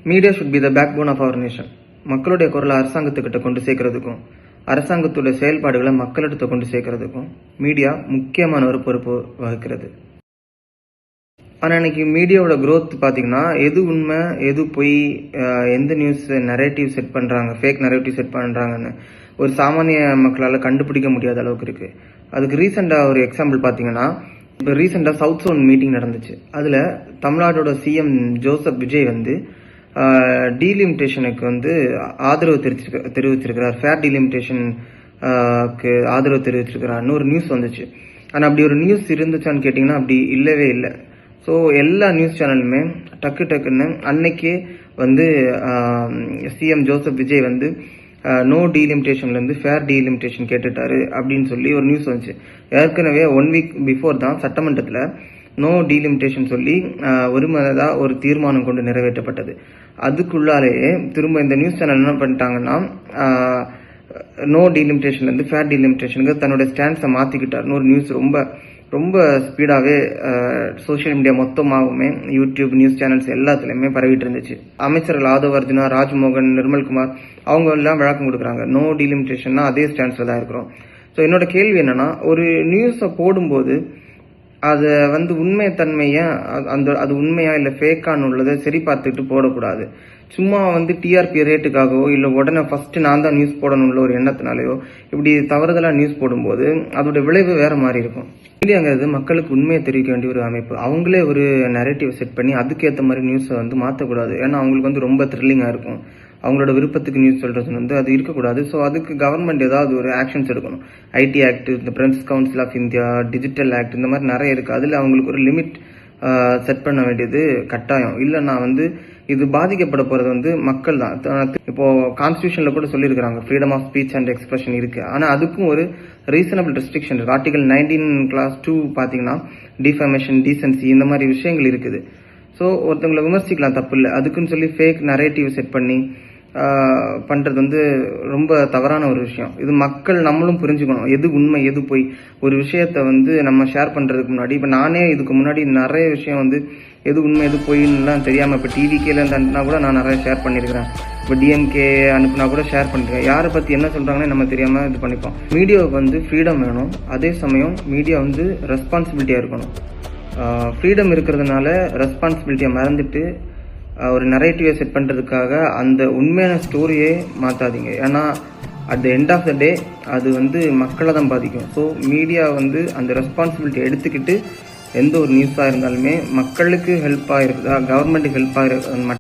Media should be the backbone of our nation. மக்களுடைய குரலை அரசாங்கத்துக்கிட்ட கொண்டு சேர்க்கறதுக்கும் அரசாங்கத்துடைய செயல்பாடுகளை மக்களிடத்தை கொண்டு சேர்க்கறதுக்கும் மீடியா முக்கியமான ஒரு பொறுப்பு வகிக்கிறது. ஆனால் இன்னைக்கு மீடியாவோட growth பார்த்தீங்கன்னா எது உண்மை எது பொய், எந்த நியூஸ் நரேட்டிவ் செட் பண்ணுறாங்க, ஃபேக் நரேட்டிவ் செட் பண்ணுறாங்கன்னு ஒரு சாமானிய மக்களால் கண்டுபிடிக்க முடியாத அளவுக்கு இருக்குது. அதுக்கு ரீசெண்டாக ஒரு எக்ஸாம்பிள் பார்த்தீங்கன்னா, இப்போ ரீசெண்டாக சவுத் சோன் மீட்டிங் நடந்துச்சு. அதில் தமிழ்நாட்டோட சிஎம் ஜோசப் விஜய் வந்து டீலிமிட்டேஷனுக்கு வந்து ஆதரவு தெரிவிச்சிருக்கிறார், ஃபேர் டீலிமிட்டேஷனுக்கு ஆதரவு தெரிவிச்சிருக்கிறார்னு ஒரு நியூஸ் வந்துச்சு. ஆனால் அப்படி ஒரு நியூஸ் இருந்துச்சான்னு கேட்டிங்கன்னா அப்படி இல்லவே இல்லை. ஸோ எல்லா நியூஸ் சேனலுமே டக்குன்னு அன்னைக்கே வந்து சிஎம் ஜோசப் விஜய் வந்து நோ டீலிமிட்டேஷன்லேருந்து ஃபேர் டீலிமிட்டேஷன் கேட்டுட்டாரு அப்படின்னு சொல்லி ஒரு நியூஸ் வந்துச்சு. ஏற்கனவே 1 வீக் பிஃபோர் தான் சட்டமன்றத்தில் நோ டீலிமிட்டேஷன் சொல்லி ஒருமனதாக ஒரு தீர்மானம் கொண்டு நிறைவேற்றப்பட்டது. அதுக்குள்ளாலேயே திரும்ப இந்த நியூஸ் சேனல் என்ன பண்ணிட்டாங்கன்னா, நோ டீலிமிட்டேஷன்லேருந்து ஃபேர் டீலிமிட்டேஷனுக்கு தன்னோட ஸ்டாண்ட்ஸை மாற்றிக்கிட்டாருன்னு ஒரு நியூஸ் ரொம்ப ஸ்பீடாகவே சோஷியல் மீடியா மொத்தமாகவுமே யூடியூப் நியூஸ் சேனல்ஸ் எல்லாத்துலேயுமே பரவிட்டு இருந்துச்சு. அமைச்சர்கள் ஆதவ் அர்ஜுனா, ராஜ்மோகன், நிர்மல்குமார் அவங்க எல்லாம் விளக்கம் கொடுக்குறாங்க. நோ டீலிமிட்டேஷன்னா அதே ஸ்டாண்ட்ஸில் தான் இருக்கிறோம். ஸோ என்னோட கேள்வி என்னன்னா, ஒரு நியூஸை போடும்போது அதை வந்து உண்மைத்தன்மையை அது உண்மையா இல்லை ஃபேக்கான்னு உள்ளதை சரி பார்த்துட்டு போடக்கூடாது. சும்மா வந்து டிஆர்பி ரேட்டுக்காகவோ இல்லை உடனே ஃபர்ஸ்ட் நான் தான் நியூஸ் போடணும்ல ஒரு எண்ணத்தினாலேயோ இப்படி தவறுதலாக நியூஸ் போடும்போது அதோட விளைவு வேற மாதிரி இருக்கும். மீடியாங்கிறது மக்களுக்கு உண்மையை தெரிவிக்க வேண்டிய ஒரு அமைப்பு. அவங்களே ஒரு நரேட்டிவ் செட் பண்ணி அதுக்கேற்ற மாதிரி நியூஸை வந்து மாற்றக்கூடாது. ஏன்னா அவங்களுக்கு வந்து ரொம்ப த்ரில்லிங்காக இருக்கும். அவங்களோட விருப்பத்துக்கு நியூஸ் சொல்றது வந்து அது இருக்கக்கூடாது. ஸோ அதுக்கு கவர்மெண்ட் ஏதாவது ஒரு ஆக்ஷன்ஸ் எடுக்கணும். ஐடி ஆக்ட், இந்த press council of India, digital act, இந்த மாதிரி நிறைய இருக்குது. அதில் அவங்களுக்கு ஒரு லிமிட் செட் பண்ண வேண்டியது கட்டாயம். இல்லைன்னா வந்து இது பாதிக்கப்பட போகிறது வந்து மக்கள் தான். இப்போ கான்ஸ்டியூஷனில் கூட சொல்லியிருக்கிறாங்க freedom of speech and expression இருக்குது. ஆனால் அதுக்கும் ஒரு ரீசனபிள் ரெஸ்ட்ரிக்ஷன் இருக்குது. ஆர்டிகல் 19(2) பார்த்தீங்கன்னா டிஃபமேஷன், டீசன்சி இந்த மாதிரி விஷயங்கள் இருக்குது. ஸோ ஒருத்தவங்களை விமர்சிக்கலாம், தப்பு இல்லை. அதுக்குன்னு சொல்லி ஃபேக் நரேட்டிவ் செட் பண்ணி பண்ணுறது வந்து ரொம்ப தவறான ஒரு விஷயம். இது மக்கள் நம்மளும் புரிஞ்சுக்கணும், எது உண்மை எது போய். ஒரு விஷயத்த வந்து நம்ம ஷேர் பண்ணுறதுக்கு முன்னாடி, இப்போ நானே இதுக்கு முன்னாடி நிறைய விஷயம் வந்து எது உண்மை எது போயின்னுலாம் தெரியாமல் இப்போ டிவிகேல அனுப்புனா கூட நான் நிறைய ஷேர் பண்ணியிருக்கிறேன். இப்போ டிஎம்கே அனுப்புனா கூட ஷேர் பண்ணிருக்கேன். யாரை பற்றி என்ன சொல்கிறாங்கன்னு நம்ம தெரியாமல் இது பண்ணிப்போம். மீடியாவுக்கு வந்து ஃப்ரீடம் வேணும், அதே சமயம் மீடியா வந்து ரெஸ்பான்சிபிலிட்டியாக இருக்கணும். ஃப்ரீடம் இருக்கிறதுனால ரெஸ்பான்சிபிலிட்டியை மறந்துட்டு ஒரு நரேட்டிவை செட் பண்ணுறதுக்காக அந்த உண்மையான ஸ்டோரியே மாற்றாதீங்க. ஏன்னா at the end of the day அது வந்து மக்களை தான் பாதிக்கும். ஸோ மீடியா வந்து அந்த ரெஸ்பான்சிபிலிட்டி எடுத்துக்கிட்டு எந்த ஒரு நியூஸாக இருந்தாலுமே மக்களுக்கு ஹெல்ப்பாக இருக்குதா, கவர்மெண்ட்டுக்கு ஹெல்ப்பாக